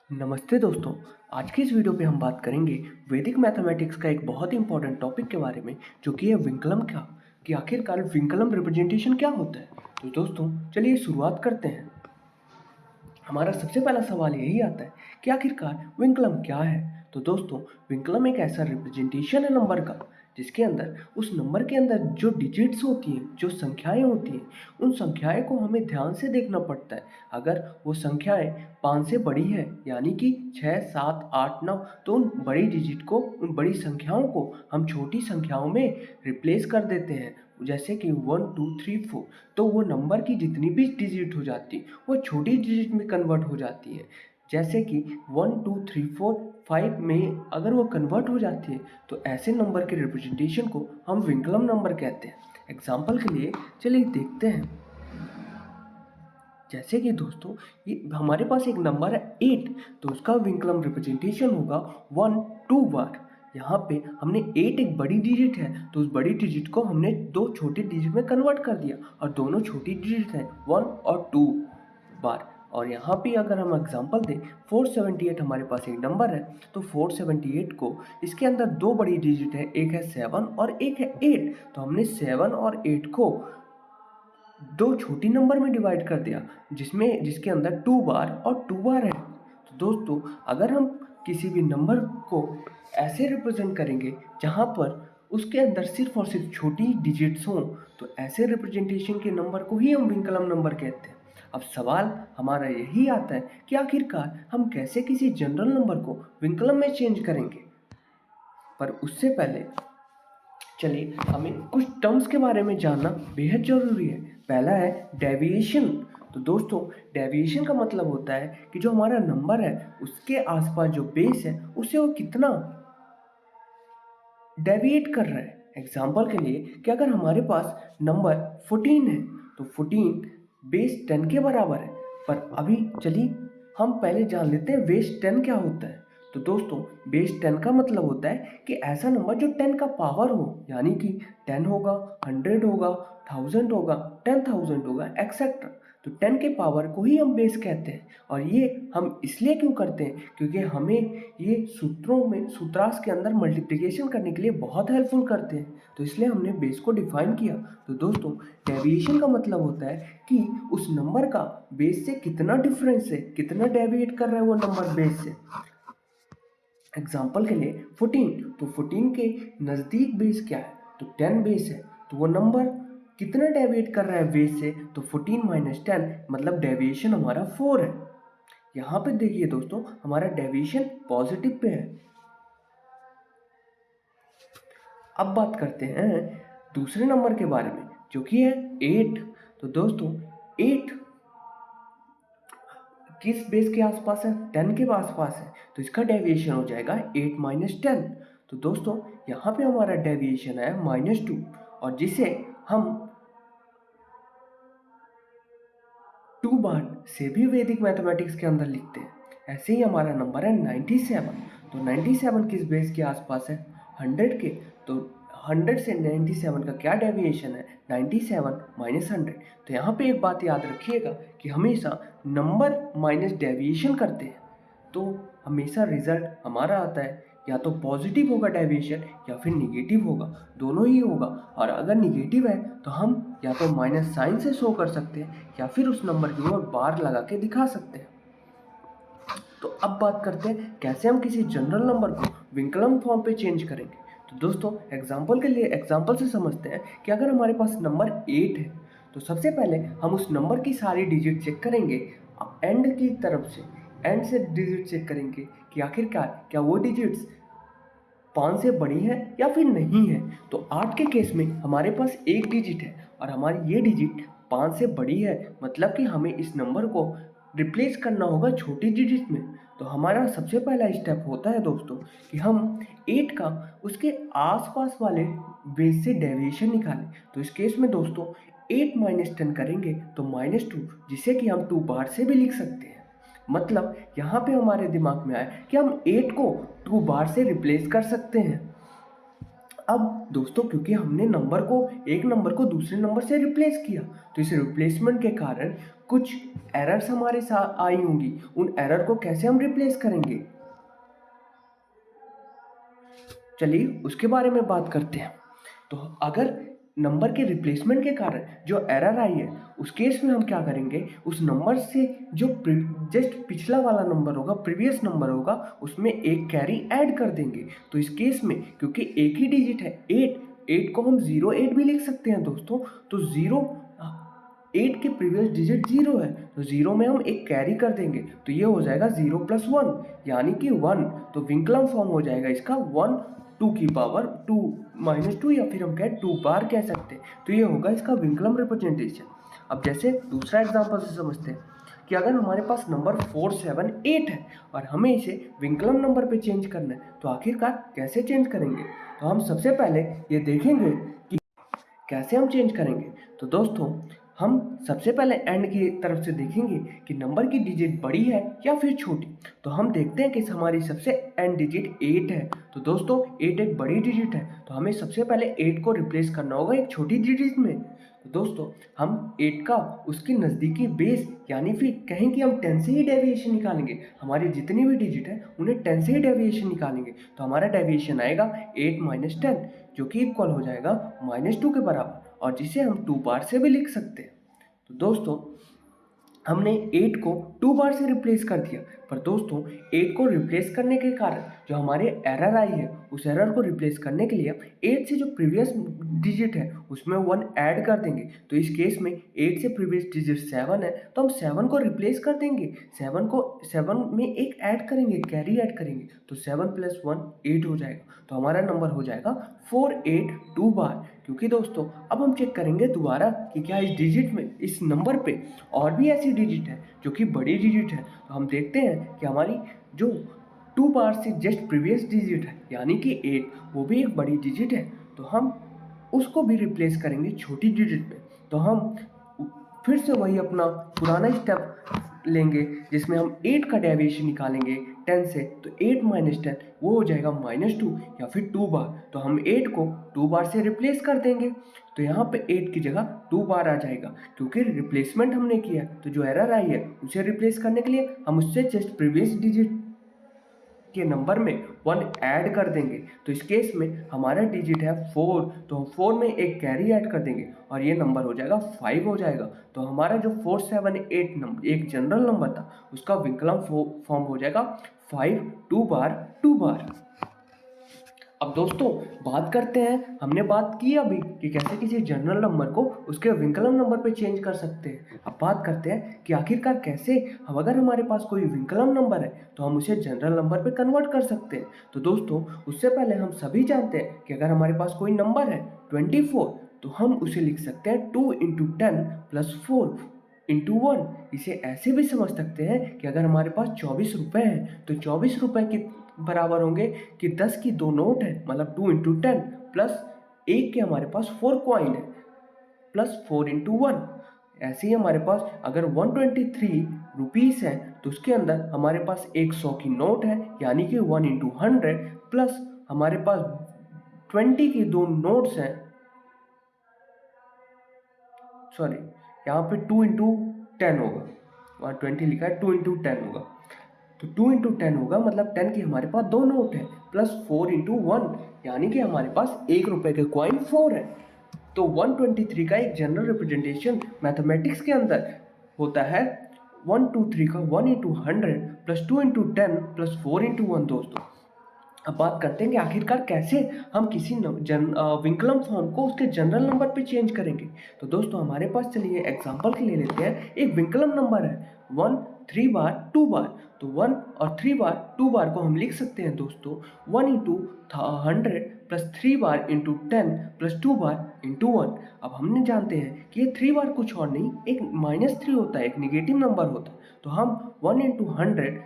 नमस्ते दोस्तों। आज की इस वीडियो पे हम बात करेंगे वैदिक मैथमेटिक्स का एक बहुत ही इंपॉर्टेंट टॉपिक के बारे में, जो कि है विंकलम क्या कि आखिरकार विंकलम रिप्रेजेंटेशन क्या होता है। तो दोस्तों चलिए शुरुआत करते हैं। हमारा सबसे पहला सवाल यही आता है कि आखिरकार विंकलम क्या है। तो दोस्तों विंकलम एक ऐसा रिप्रेजेंटेशन है नंबर का, जिसके अंदर उस नंबर के अंदर जो डिजिट्स होती हैं, जो संख्याएं होती हैं, उन संख्याएं को हमें ध्यान से देखना पड़ता है। अगर वो संख्याएं 5 से बड़ी है, यानी कि 6, 7, 8, 9, तो उन बड़ी डिजिट को, उन बड़ी संख्याओं को हम छोटी संख्याओं में रिप्लेस कर देते हैं। जैसे कि 1, 2, 3, 4, तो वो नंबर की जितनी भी डिजिट हो जाती वो छोटी डिजिट में कन्वर्ट हो जाती है। जैसे कि 1, 2, 3, 4, 5 में अगर वो कन्वर्ट हो जाती है, तो ऐसे नंबर के रिप्रेजेंटेशन को हम विंकलम नंबर कहते हैं। एग्जाम्पल के लिए चलिए देखते हैं। जैसे कि दोस्तों ये हमारे पास एक नंबर है 8, तो उसका विंकलम रिप्रेजेंटेशन होगा 1 2 बार। यहाँ पे हमने 8 एक बड़ी डिजिट है, तो उस बड़ी डिजिट को हमने दो छोटी डिजिट में कन्वर्ट कर दिया, और दोनों छोटी डिजिट हैं 1 और 2 बार। और यहाँ पे अगर हम एग्जांपल दें, 478 हमारे पास एक नंबर है, तो 478 को इसके अंदर दो बड़ी डिजिट है, एक है 7 और एक है 8, तो हमने 7 और 8 को दो छोटी नंबर में डिवाइड कर दिया, जिसके अंदर 2 बार और 2 बार है। तो दोस्तों अगर हम किसी भी नंबर को ऐसे रिप्रेजेंट करेंगे जहाँ पर उसके अंदर सिर्फ और सिर्फ छोटी डिजिट्स हों, तो ऐसे रिप्रेजेंटेशन के नंबर को ही हम विंकलम नंबर कहते हैं। अब सवाल हमारा यही आता है कि आखिरकार हम कैसे किसी जनरल नंबर को विंकलम में चेंज करेंगे। पर उससे पहले चलिए हमें कुछ टर्म्स के बारे में जानना बेहद ज़रूरी है। पहला है डेविएशन। तो दोस्तों डेविएशन का मतलब होता है कि जो हमारा नंबर है उसके आसपास जो बेस है उससे वो कितना डेविएट कर रहा है। एग्जाम्पल के लिए कि अगर हमारे पास नंबर 14 है, तो 14 बेस 10 के बराबर है। पर अभी चलिए हम पहले जान लेते हैं बेस 10 क्या होता है। तो दोस्तों बेस 10 का मतलब होता है कि ऐसा नंबर जो 10 का पावर हो, यानी कि 10 होगा, 100 होगा, 1000 होगा, 10,000 होगा, एक्सेट्रा। तो 10 के पावर को ही हम बेस कहते हैं। और ये हम इसलिए क्यों करते हैं, क्योंकि हमें ये सूत्रों में सूत्रांश के अंदर मल्टीप्लिकेशन करने के लिए बहुत हेल्पफुल करते हैं, तो इसलिए हमने बेस को डिफाइन किया। तो दोस्तों डेविएशन का मतलब होता है कि उस नंबर का बेस से कितना डिफरेंस है, कितना डेविएट कर रहा है वो नंबर बेस से। एग्जाम्पल के लिए 14, तो 14 के नज़दीक बेस क्या है, तो 10 बेस है, तो वो नंबर कितना डेविएट कर रहा है बेस से, तो 14 माइनस 10 मतलब डेविएशन हमारा 4 है। यहाँ पे देखिए दोस्तों हमारा डेविएशन पॉजिटिव पे है। अब बात करते हैं दूसरे नंबर के बारे में, जो कि है 8। तो दोस्तों 8 किस बेस के आसपास है, 10 के आसपास है, तो इसका डेविएशन हो जाएगा 8 माइनस 10। तो दोस्तों यहाँ पे हमारा डेविएशन है -2, और जिसे हम 2 बार से भी वैदिक मैथमेटिक्स के अंदर लिखते हैं। ऐसे ही हमारा नंबर है 97। तो 97 किस बेस के आसपास है, 100 के। तो 100 से 97 का क्या डेविएशन है, 97 माइनस 100। तो यहाँ पे एक बात याद रखिएगा कि हमेशा नंबर माइनस डेविएशन करते हैं, तो हमेशा रिजल्ट हमारा आता है या तो पॉजिटिव होगा डेविएशन, या फिर निगेटिव होगा, दोनों ही होगा। और अगर निगेटिव है तो हम या तो माइनस साइन से शो कर सकते हैं, या फिर उस नंबर की ओर बार लगा के दिखा सकते हैं। तो अब बात करते हैं कैसे हम किसी जनरल नंबर को विंकलम फॉर्म पे चेंज करेंगे। तो दोस्तों एग्जाम्पल के लिए एग्जाम्पल से समझते हैं कि अगर हमारे पास नंबर 8 है, तो सबसे पहले हम उस नंबर की सारी डिजिट चेक करेंगे एंड की तरफ से। एंड से डिजिट चेक करेंगे कि आखिरकार क्या वो डिजिट्स 5 से बड़ी है या फिर नहीं है। तो 8 के केस में हमारे पास एक डिजिट है, और हमारी ये डिजिट 5 से बड़ी है, मतलब कि हमें इस नंबर को रिप्लेस करना होगा छोटी डिजिट में। तो हमारा सबसे पहला स्टेप होता है दोस्तों कि हम 8 का उसके आसपास वाले बेस से डेविएशन निकालें। तो इस केस में दोस्तों 8 माइनस 10 करेंगे तो -2, जिसे कि हम 2 बार से भी लिख सकते हैं। मतलब यहाँ पे हमारे दिमाग में आया कि हम 8 को 2 बार से रिप्लेस कर सकते हैं। अब दोस्तों क्योंकि हमने एक नंबर को दूसरे नंबर से रिप्लेस किया, तो इस रिप्लेसमेंट के कारण कुछ एरर्स हमारे साथ आई होंगी, उन एरर को कैसे हम रिप्लेस करेंगे, चलिए उसके बारे में बात करते हैं। तो अगर नंबर के रिप्लेसमेंट के कारण जो एरर आई है, उस केस में हम क्या करेंगे, उस नंबर से जो जस्ट पिछला वाला नंबर होगा, प्रीवियस नंबर होगा, उसमें एक कैरी ऐड कर देंगे। तो इस केस में क्योंकि एक ही डिजिट है 8 को हम 08 भी लिख सकते हैं दोस्तों। तो 8 के प्रीवियस डिजिट 0 है, तो 0 में हम एक कैरी कर देंगे, तो ये हो जाएगा 0 + 1 यानी कि 1। तो विंकलम फॉर्म हो जाएगा इसका 1 2 की पावर 2 -2, या फिर हम कहें 2 बार कह सकते हैं। तो ये होगा इसका विंकलम रिप्रेजेंटेशन। अब जैसे दूसरा एग्जांपल से समझते हैं कि अगर हमारे पास नंबर 4 7 8 है और हमें इसे विंकलम नंबर पे चेंज करना है, तो आखिरकार कैसे चेंज करेंगे। तो हम सबसे पहले ये देखेंगे कि कैसे हम चेंज करेंगे। तो दोस्तों हम सबसे पहले एंड की तरफ से देखेंगे कि नंबर की डिजिट बड़ी है या फिर छोटी। तो हम देखते हैं कि हमारी सबसे एंड डिजिट 8 है। तो दोस्तों 8 एक बड़ी डिजिट है, तो हमें सबसे पहले 8 को रिप्लेस करना होगा एक छोटी डिजिट में। तो दोस्तों हम 8 का उसके नज़दीकी बेस यानी फिर कहें कि हम 10 से ही डेविएशन निकालेंगे। हमारी जितनी भी डिजिट है उन्हें 10 से ही डेविएशन निकालेंगे, तो हमारा डेविएशन आएगा 8 - 10, जो कि इक्वल हो जाएगा -2 के बराबर, और जिसे हम 2 बार से भी लिख सकते हैं। तो दोस्तों हमने 8 को 2 बार से रिप्लेस कर दिया, पर दोस्तों 8 को रिप्लेस करने के कारण जो हमारे एरर आई है, उस एरर को रिप्लेस करने के लिए 8 से जो प्रीवियस डिजिट है उसमें 1 ऐड कर देंगे। तो इस केस में 8 से प्रीवियस डिजिट 7 है, तो हम 7 को रिप्लेस कर देंगे, 7 में एक ऐड करेंगे, कैरी ऐड करेंगे, तो 7 + 1 8 हो जाएगा। तो हमारा नंबर हो जाएगा 482 बार। क्योंकि दोस्तों अब हम चेक करेंगे दोबारा कि क्या इस डिजिट में, इस नंबर पे और भी ऐसी डिजिट है जो कि बड़ी डिजिट है। तो हम देखते हैं कि हमारी जो 2 बार से जस्ट प्रीवियस डिजिट है यानी कि 8, वो भी एक बड़ी डिजिट है, तो हम उसको भी रिप्लेस करेंगे छोटी डिजिट में। तो हम फिर से वही अपना पुराना स्टेप लेंगे जिसमें हम 8 का डेविएशन निकालेंगे 10 से, तो 8 - 10 वो हो जाएगा -2 या फिर 2 बार। तो हम 8 को 2 बार से रिप्लेस कर देंगे, तो यहाँ पे 8 की जगह 2 बार आ जाएगा क्योंकि रिप्लेसमेंट हमने किया। तो जो एरर आई है उसे रिप्लेस करने के लिए हम उससे जस्ट प्रीवियस डिजिट के नंबर में 1 ऐड कर देंगे। तो इस केस में हमारा डिजिट है 4, तो हम 4 में एक कैरी ऐड कर देंगे और ये नंबर हो जाएगा 5 हो जाएगा। तो हमारा जो 4 7 8 नंबर एक जनरल नंबर था, उसका विकल्प फॉर्म हो जाएगा 5 2 बार 2 बार। अब दोस्तों बात करते हैं, हमने बात की अभी कि कैसे किसी जनरल नंबर को उसके विकल्प नंबर पे चेंज कर सकते हैं। अब बात करते हैं कि आखिरकार कैसे हम, अगर हमारे पास कोई विकल्प नंबर है तो हम उसे जनरल नंबर पे कन्वर्ट कर सकते हैं। तो दोस्तों उससे पहले हम सभी जानते हैं कि अगर हमारे पास कोई नंबर है 24, तो हम उसे लिख सकते हैं 2 × 10 + 4 × 1। इसे ऐसे भी समझ सकते हैं कि अगर हमारे पास 24 रुपये हैं तो 24 रुपये के बराबर होंगे कि 10 की 2 नोट है, मतलब 2 × 10 प्लस एक के हमारे पास 4 कॉइन है प्लस 4 × 1। ऐसे ही हमारे पास अगर 123 रुपीस है तो उसके अंदर हमारे पास 100 की नोट है यानी कि 1 × 100 प्लस हमारे पास 20 की 2 नोट्स हैं, सॉरी यहाँ पे 2 × 10 होगा, वहाँ 20 लिखा है, 2 × 10 होगा। तो 2 × 10 होगा, मतलब 10 की हमारे पास 2 नोट है प्लस 4 × 1 यानी कि हमारे पास 1 रुपये के कॉइन 4 है। तो 123 का एक जनरल रिप्रेजेंटेशन मैथमेटिक्स के अंदर होता है 123 का 1 × 100 प्लस 2 × 10 प्लस 4 × 1 दोस्तों। अब बात करते हैं कि आखिरकार कैसे हम किसी विकल्प फॉर्म को उसके जनरल नंबर पे चेंज करेंगे। तो दोस्तों हमारे पास, चलिए एग्जांपल के लिए लेते हैं, एक विकल्प नंबर है 1 3 बार 2 बार। तो 1 और 3 बार 2 बार को हम लिख सकते हैं दोस्तों 1 × 100 प्लस 3 बार × 10 प्लस 2 बार × 1। अब हमने जानते हैं कि ये 3 बार कुछ और नहीं, एक -3 होता है, एक निगेटिव नंबर होता है। तो हम 1 × 100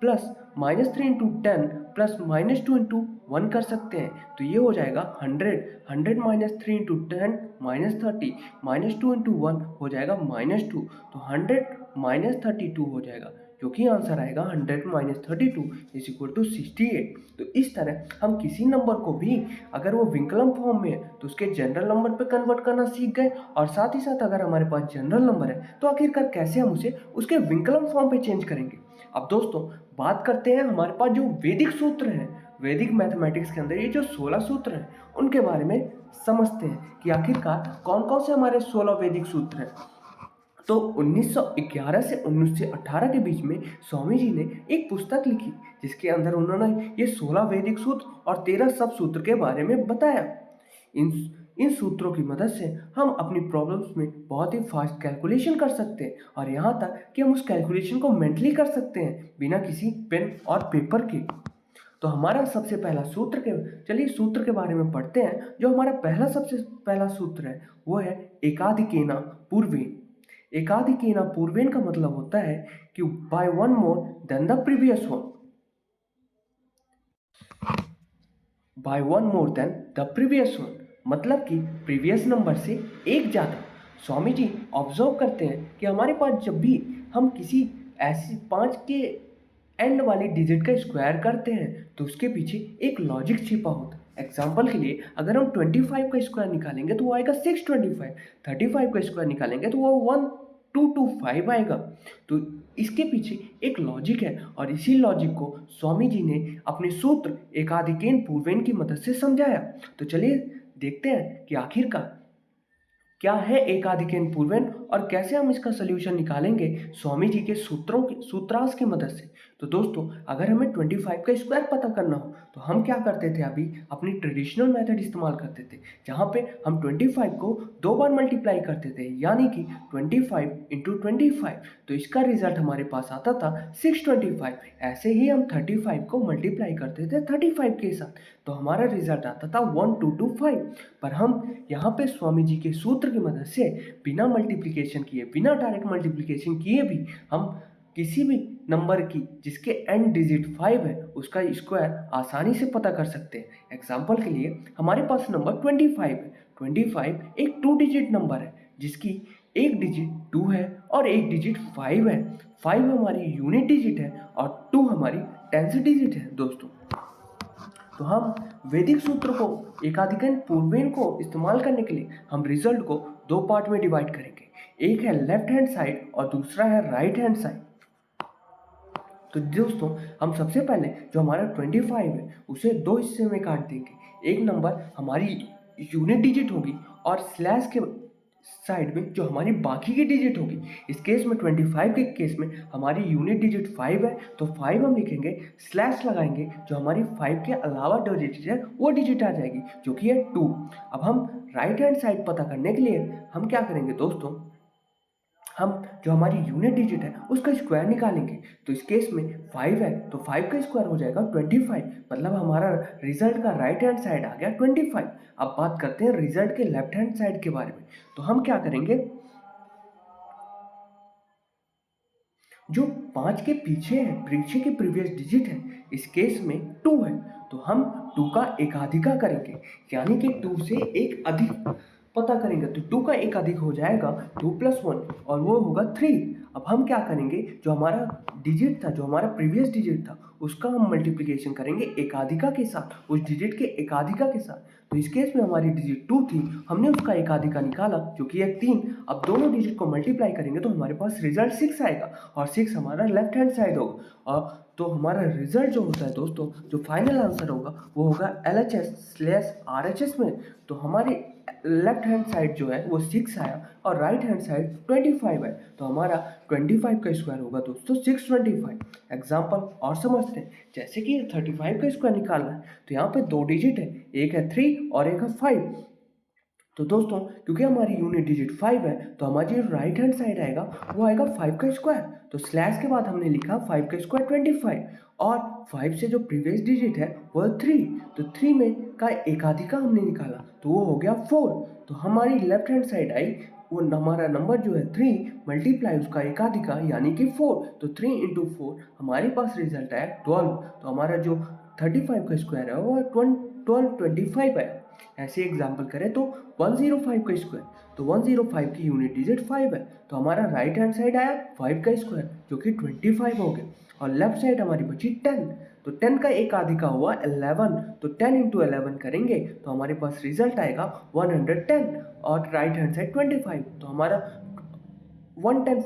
प्लस -3 × 10 प्लस -2 × 1 कर सकते हैं। तो ये हो जाएगा 100 -3 × 10 -30 -2 × 1 हो जाएगा -2। तो 100 - 32 हो जाएगा, जो कि आंसर आएगा 100 माइनस 32 इज इक्वल टू 68। तो इस तरह हम किसी नंबर को भी अगर वो विकल्प फॉर्म में है तो उसके जनरल नंबर पे कन्वर्ट करना सीख गए, और साथ ही साथ अगर हमारे पास जनरल नंबर है तो आखिरकार कैसे हम उसे उसके विकल्प फॉर्म पे चेंज करेंगे। अब दोस्तों बात करते हैं हमारे पास जो वैदिक सूत्र हैं, वैदिक मैथमेटिक्स के अंदर ये जो 16 सूत्र हैं उनके बारे में समझते हैं कि आखिरकार कौन कौन से हमारे 16 वैदिक सूत्र हैं। तो 1911 से 1918 के बीच में स्वामी जी ने एक पुस्तक लिखी जिसके अंदर उन्होंने ये 16 वैदिक सूत्र और 13 सब सूत्र के बारे में बताया। इन इन सूत्रों की मदद से हम अपनी प्रॉब्लम्स में बहुत ही फास्ट कैलकुलेशन कर सकते हैं, और यहाँ तक कि हम उस कैलकुलेशन को मेंटली कर सकते हैं बिना किसी पेन और पेपर के। तो हमारा सबसे पहला सूत्र चलिए सूत्र के बारे में पढ़ते हैं। जो हमारा सबसे पहला सूत्र है वो है एकाधिकेना पूर्वेन। एकाधिकेना पूर्वेन का मतलब होता है कि by one more than the previous one, by one more than the previous one, मतलब कि प्रीवियस नंबर से एक ज़्यादा। स्वामी जी ऑब्जर्व करते हैं कि हमारे पास जब भी हम किसी ऐसी 5 के एंड वाली डिजिट का स्क्वायर करते हैं तो उसके पीछे एक लॉजिक छिपा होता है। एग्जाम्पल के लिए अगर हम 25 का स्क्वायर निकालेंगे तो वो आएगा 625, 35 का स्क्वायर निकालेंगे तो वो 1225 आएगा। तो इसके पीछे एक लॉजिक है, और इसी लॉजिक को स्वामी जी ने अपने सूत्र एकाधिकेन पूर्वेन की मदद से समझाया। तो चलिए देखते हैं कि आखिरकार क्या है एकाधिकेन पूर्वेन और कैसे हम इसका सोल्यूशन निकालेंगे स्वामी जी के सूत्रांश की मदद से। तो दोस्तों अगर हमें 25 का स्क्वायर पता करना हो तो हम क्या करते थे, अभी अपनी ट्रेडिशनल मेथड इस्तेमाल करते थे जहाँ पे हम 25 को 2 बार मल्टीप्लाई करते थे, यानी कि 25 इंटू 25। तो इसका रिजल्ट हमारे पास आता था 625। ऐसे ही हम 35 को मल्टीप्लाई करते थे 35 के साथ, तो हमारा रिजल्ट आता था 1225। पर हम यहाँ पे स्वामी जी के सूत्र की मदद से बिना मल्टीप्लिकेशन किए, बिना डायरेक्ट मल्टीप्लिकेशन किए भी हम किसी भी नंबर की जिसके एंड डिजिट 5 है उसका स्क्वायर आसानी से पता कर सकते हैं। एग्जाम्पल के लिए हमारे पास नंबर 25 है। 25 एक 2 डिजिट नंबर है जिसकी एक डिजिट 2 है और एक डिजिट 5 है। 5 हमारी यूनिट डिजिट है और 2 हमारी टेंथ डिजिट है दोस्तों। तो हम वैदिक सूत्र को एकाधिकन पूर्वेन को इस्तेमाल करने के लिए हम रिजल्ट को 2 पार्ट में डिवाइड करेंगे, एक है लेफ्ट हैंड साइड और दूसरा है राइट हैंड साइड। तो दोस्तों हम सबसे पहले जो हमारा 25 है उसे 2 हिस्से में काट देंगे। एक नंबर हमारी यूनिट डिजिट होगी और स्लैश के साइड में जो हमारी बाकी की डिजिट होगी। इस केस में 25 के केस में हमारी यूनिट डिजिट 5 है तो 5 हम लिखेंगे, स्लैश लगाएंगे, जो हमारी 5 के अलावा जो डिजिट है वो डिजिट आ जाएगी जो कि है 2। अब हम राइट हैंड साइड पता करने के लिए हम क्या करेंगे दोस्तों, हम जो हमारी यूनिट डिजिट है उसका स्क्वायर निकालेंगे। तो इस केस में 5 है तो 5 का स्क्वायर हो जाएगा 25, मतलब हमारा रिजल्ट का राइट हैंड साइड आ गया 25। अब बात करते हैं रिजल्ट के लेफ्ट हैंड साइड के बारे में। तो हम क्या करेंगे, जो 5 के पीछे है, पीछे की प्रीवियस डिजिट है, इस केस में 2 है तो हम 2 का एकाधिका करेंगे, यानी कि 2 से एक अधिक पता करेंगे। तो 2 का एक अधिक हो जाएगा 2 + 1 और वो होगा 3। अब हम क्या करेंगे, जो हमारा डिजिट था, जो हमारा प्रीवियस डिजिट था, उसका हम मल्टीप्लिकेशन करेंगे एकाधिका के साथ, उस डिजिट के एकाधिका के साथ। तो इस केस में हमारी डिजिट 2 थी, हमने उसका एकाधिका निकाला जो कि है 3। अब दोनों डिजिट को मल्टीप्लाई करेंगे तो हमारे पास रिजल्ट 6 आएगा और 6 हमारा लेफ्ट हैंड साइड होगा। और तो हमारा रिजल्ट जो होता है दोस्तों, जो फाइनल आंसर होगा वो होगा LHS/RHS में। तो हमारे लेफ्ट हैंड साइड जो है वो 6 आया और राइट हैंड साइड 25 है। तो हमारा 25 का स्क्वायर होगा दोस्तों 625। एग्जाम्पल और समझते हैं, जैसे कि 35 का स्क्वायर निकालना है तो यहाँ पे 2 डिजिट है, एक है 3 और एक है 5। तो दोस्तों क्योंकि हमारी यूनिट डिजिट 5 है तो हमारी जो राइट हैंड साइड आएगा वो आएगा 5 का स्क्वायर। तो स्लैश के बाद हमने लिखा 5 का स्क्वायर 25 और 5 से जो प्रीवियस डिजिट है वो 3, तो 3 में का एकाधिका हमने निकाला तो वो हो गया 4। तो हमारी लेफ्ट हैंड साइड आई, वो हमारा नंबर जो है 3 मल्टीप्लाई उसका एकाधिका यानी कि 4। तो 3 × 4 हमारे पास रिजल्ट आया 12। तो हमारा जो 35 का स्क्वायर है वो 1225 है। ऐसे एग्जाम्पल करें तो 105 का स्क्वायर, तो 105 की यूनिट डिजिट 5 है, तो हमारा राइट हैंड साइड आया 5 का स्क्वायर जो कि 25 हो गया, और लेफ्ट साइड हमारी बची 10, तो 10 का एक आधी का हुआ 11, तो 10 इंटू 11 करेंगे तो हमारे पास रिजल्ट आएगा 110, और राइट हैंड साइड 25, तो हमारा 110